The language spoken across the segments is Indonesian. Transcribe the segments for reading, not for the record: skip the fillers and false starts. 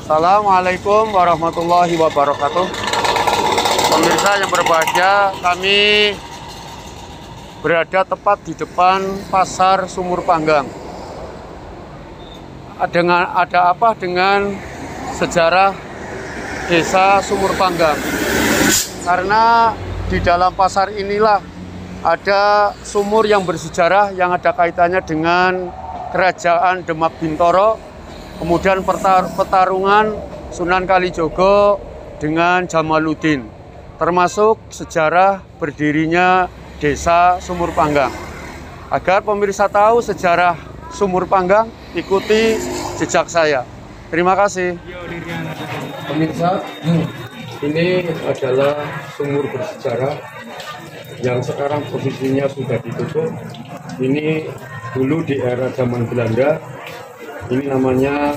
Assalamualaikum warahmatullahi wabarakatuh. Pemirsa yang berbahagia, kami berada tepat di depan Pasar Sumur Panggang. Ada apa dengan sejarah Desa Sumur Panggang? Karena di dalam pasar inilah ada sumur yang bersejarah yang ada kaitannya dengan Kerajaan Demak Bintoro, kemudian pertarungan Sunan Kalijogo dengan Jamaluddin, termasuk sejarah berdirinya Desa Sumur Panggang. Agar pemirsa tahu sejarah Sumur Panggang, ikuti jejak saya. Terima kasih. Pemirsa, ini adalah sumur bersejarah yang sekarang posisinya sudah ditutup. Ini dulu di era zaman Belanda, ini namanya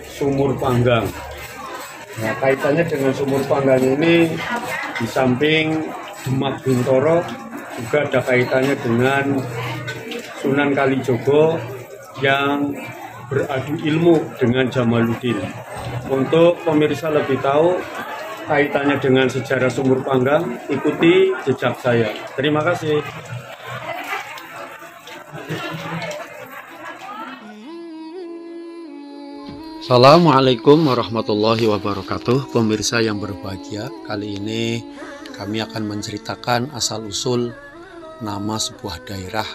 Sumur Panggang. Nah, kaitannya dengan Sumur Panggang ini, di samping Demak Bintoro, juga ada kaitannya dengan Sunan Kalijogo yang beradu ilmu dengan Jamaluddin. Untuk pemirsa lebih tahu kaitannya dengan sejarah Sumur Panggang, ikuti jejak saya. Terima kasih. Assalamualaikum warahmatullahi wabarakatuh. Pemirsa yang berbahagia, kali ini kami akan menceritakan asal-usul nama sebuah daerah,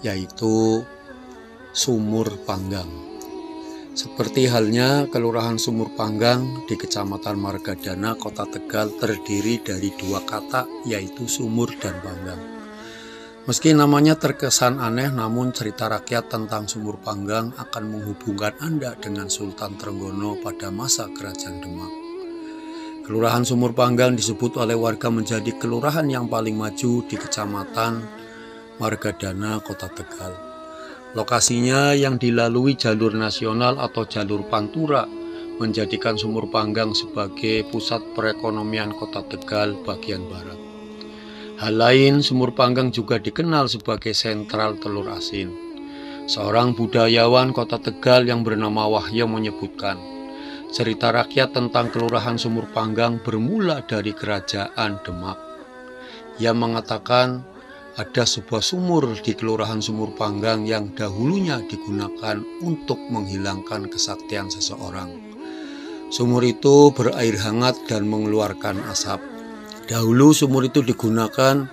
yaitu Sumur Panggang. Seperti halnya Kelurahan Sumur Panggang di Kecamatan Margadana, Kota Tegal, terdiri dari dua kata, yaitu sumur dan panggang. Meski namanya terkesan aneh, namun cerita rakyat tentang Sumur Panggang akan menghubungkan Anda dengan Sultan Trenggono pada masa Kerajaan Demak. Kelurahan Sumur Panggang disebut oleh warga menjadi kelurahan yang paling maju di Kecamatan Margadana, Kota Tegal. Lokasinya yang dilalui jalur nasional atau jalur Pantura menjadikan Sumur Panggang sebagai pusat perekonomian Kota Tegal bagian barat. Hal lain, Sumur Panggang juga dikenal sebagai sentral telur asin. Seorang budayawan Kota Tegal yang bernama Wahyo menyebutkan, cerita rakyat tentang Kelurahan Sumur Panggang bermula dari Kerajaan Demak. Ia mengatakan ada sebuah sumur di Kelurahan Sumur Panggang yang dahulunya digunakan untuk menghilangkan kesaktian seseorang. Sumur itu berair hangat dan mengeluarkan asap. Dahulu sumur itu digunakan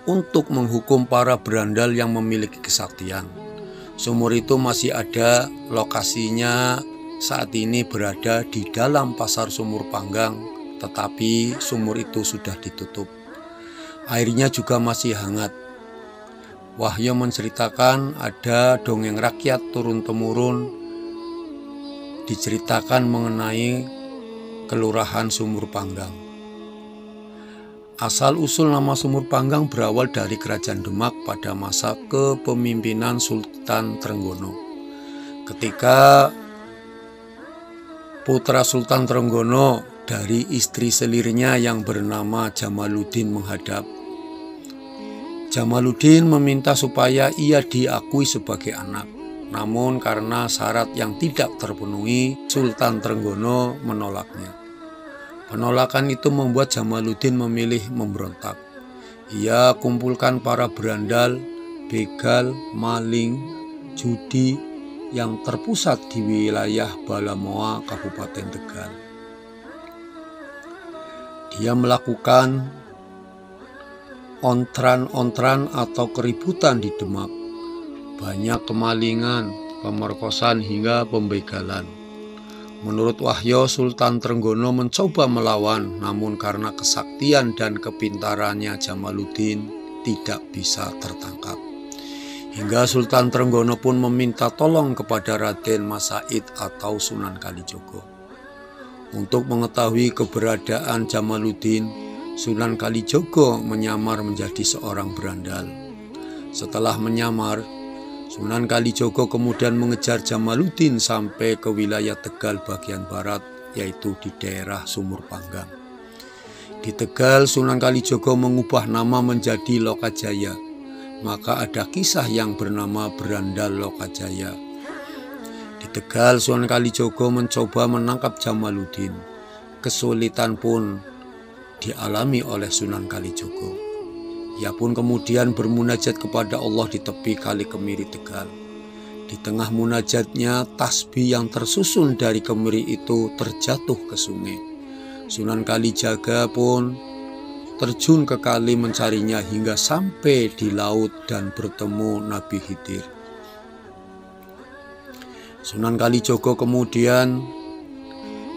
untuk menghukum para berandal yang memiliki kesaktian. Sumur itu masih ada, lokasinya saat ini berada di dalam Pasar Sumur Panggang, tetapi sumur itu sudah ditutup. Airnya juga masih hangat. Wahyo menceritakan ada dongeng rakyat turun-temurun diceritakan mengenai Kelurahan Sumur Panggang. Asal-usul nama Sumur Panggang berawal dari Kerajaan Demak pada masa kepemimpinan Sultan Trenggono. Ketika putra Sultan Trenggono dari istri selirnya yang bernama Jamaluddin menghadap, Jamaluddin meminta supaya ia diakui sebagai anak. Namun karena syarat yang tidak terpenuhi, Sultan Trenggono menolaknya. Penolakan itu membuat Jamaluddin memilih memberontak. Ia kumpulkan para berandal, begal, maling, judi yang terpusat di wilayah Balamoa, Kabupaten Tegal. Dia melakukan ontran-ontran atau keributan di Demak. Banyak kemalingan, pemerkosaan hingga pembegalan. Menurut Wahyo, Sultan Trenggono mencoba melawan, namun karena kesaktian dan kepintarannya Jamaluddin tidak bisa tertangkap. Hingga Sultan Trenggono pun meminta tolong kepada Raden Mas Said atau Sunan Kalijogo. Untuk mengetahui keberadaan Jamaluddin, Sunan Kalijogo menyamar menjadi seorang berandal. Setelah menyamar, Sunan Kalijogo kemudian mengejar Jamaluddin sampai ke wilayah Tegal bagian barat, yaitu di daerah Sumur Panggang. Di Tegal, Sunan Kalijogo mengubah nama menjadi Lokajaya. Maka ada kisah yang bernama Berandal Lokajaya. Di Tegal, Sunan Kalijaga mencoba menangkap Jamaluddin. Kesulitan pun dialami oleh Sunan Kalijaga. Ia pun kemudian bermunajat kepada Allah di tepi Kali Kemiri Tegal. Di tengah munajatnya, tasbih yang tersusun dari kemiri itu terjatuh ke sungai. Sunan Kalijaga pun terjun ke kali mencarinya hingga sampai di laut dan bertemu Nabi Khidir. Sunan Kalijaga kemudian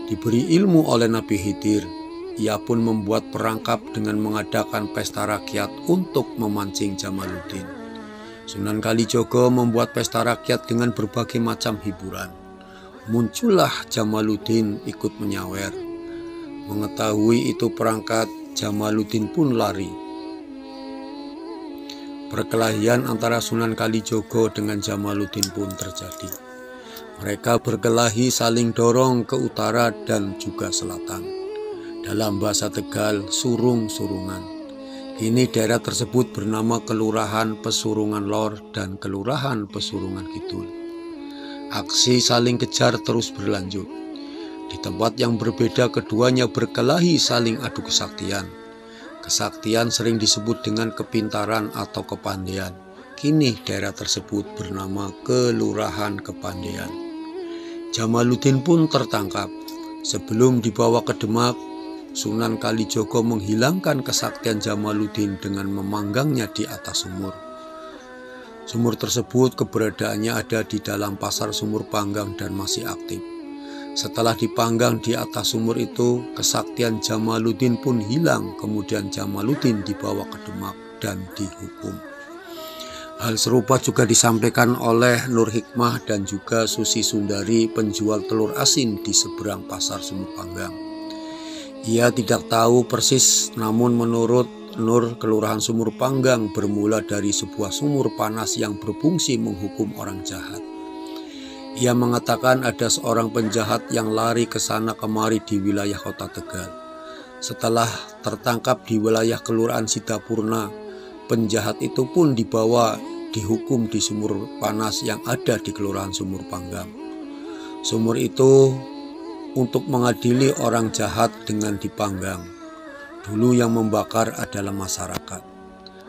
diberi ilmu oleh Nabi Khidir. Ia pun membuat perangkap dengan mengadakan pesta rakyat untuk memancing Jamaluddin. Sunan Kalijaga membuat pesta rakyat dengan berbagai macam hiburan. Muncullah Jamaluddin ikut menyawer. Mengetahui itu perangkat, Jamaluddin pun lari. Perkelahian antara Sunan Kalijaga dengan Jamaluddin pun terjadi. Mereka berkelahi saling dorong ke utara dan juga selatan. Dalam bahasa Tegal, surung-surungan. Kini daerah tersebut bernama Kelurahan Pesurungan Lor dan Kelurahan Pesurungan Kidul. Aksi saling kejar terus berlanjut. Di tempat yang berbeda keduanya berkelahi saling adu kesaktian. Kesaktian sering disebut dengan kepintaran atau kepandaian. Kini daerah tersebut bernama Kelurahan Kepandaian. Jamaluddin pun tertangkap. Sebelum dibawa ke Demak, Sunan Kalijaga menghilangkan kesaktian Jamaluddin dengan memanggangnya di atas sumur. Sumur tersebut keberadaannya ada di dalam pasar Sumur Panggang dan masih aktif. Setelah dipanggang di atas sumur itu, kesaktian Jamaluddin pun hilang. Kemudian Jamaluddin dibawa ke Demak dan dihukum. Hal serupa juga disampaikan oleh Nur Hikmah dan juga Susi Sundari, penjual telur asin di seberang pasar Sumur Panggang. Ia tidak tahu persis, namun menurut Nur, Kelurahan Sumur Panggang bermula dari sebuah sumur panas yang berfungsi menghukum orang jahat. Ia mengatakan ada seorang penjahat yang lari ke sana kemari di wilayah kota Tegal. Setelah tertangkap di wilayah Kelurahan Sidapurna, penjahat itu pun dibawa dihukum di sumur panas yang ada di Kelurahan Sumur Panggang. Sumur itu untuk mengadili orang jahat dengan dipanggang. Dulu yang membakar adalah masyarakat.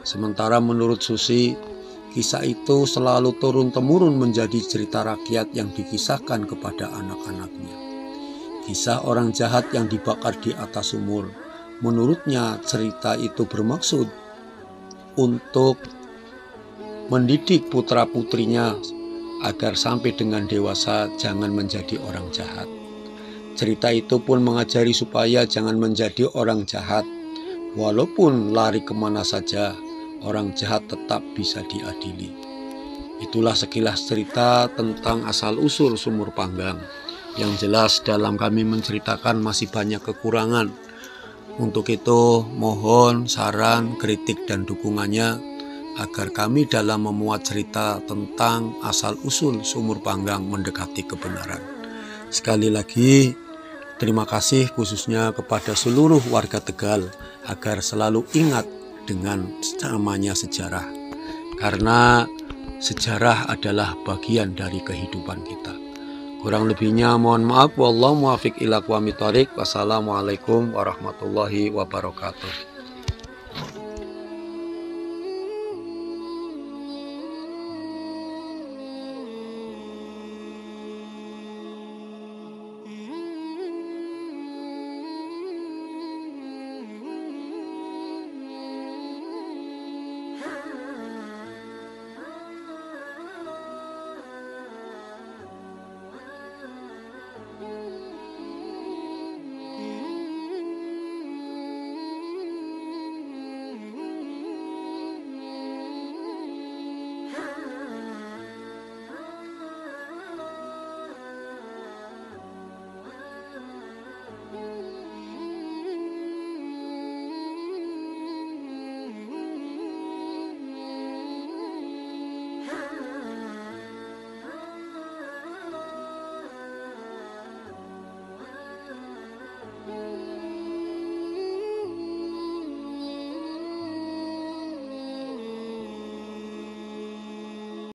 Sementara menurut Susi, kisah itu selalu turun-temurun menjadi cerita rakyat yang dikisahkan kepada anak-anaknya. Kisah orang jahat yang dibakar di atas sumur. Menurutnya cerita itu bermaksud untuk mendidik putra-putrinya agar sampai dengan dewasa jangan menjadi orang jahat. Cerita itu pun mengajari supaya jangan menjadi orang jahat. Walaupun lari kemana saja, orang jahat tetap bisa diadili. Itulah sekilas cerita tentang asal-usul Sumur Panggang. Yang jelas dalam kami menceritakan masih banyak kekurangan. Untuk itu mohon saran, kritik dan dukungannya agar kami dalam memuat cerita tentang asal-usul Sumur Panggang mendekati kebenaran. Sekali lagi terima kasih khususnya kepada seluruh warga Tegal agar selalu ingat dengan namanya sejarah, karena sejarah adalah bagian dari kehidupan kita. Kurang lebihnya mohon maaf. Wallahu muwaffiq ila aqwamit thoriq. Wassalamualaikum warahmatullahi wabarakatuh.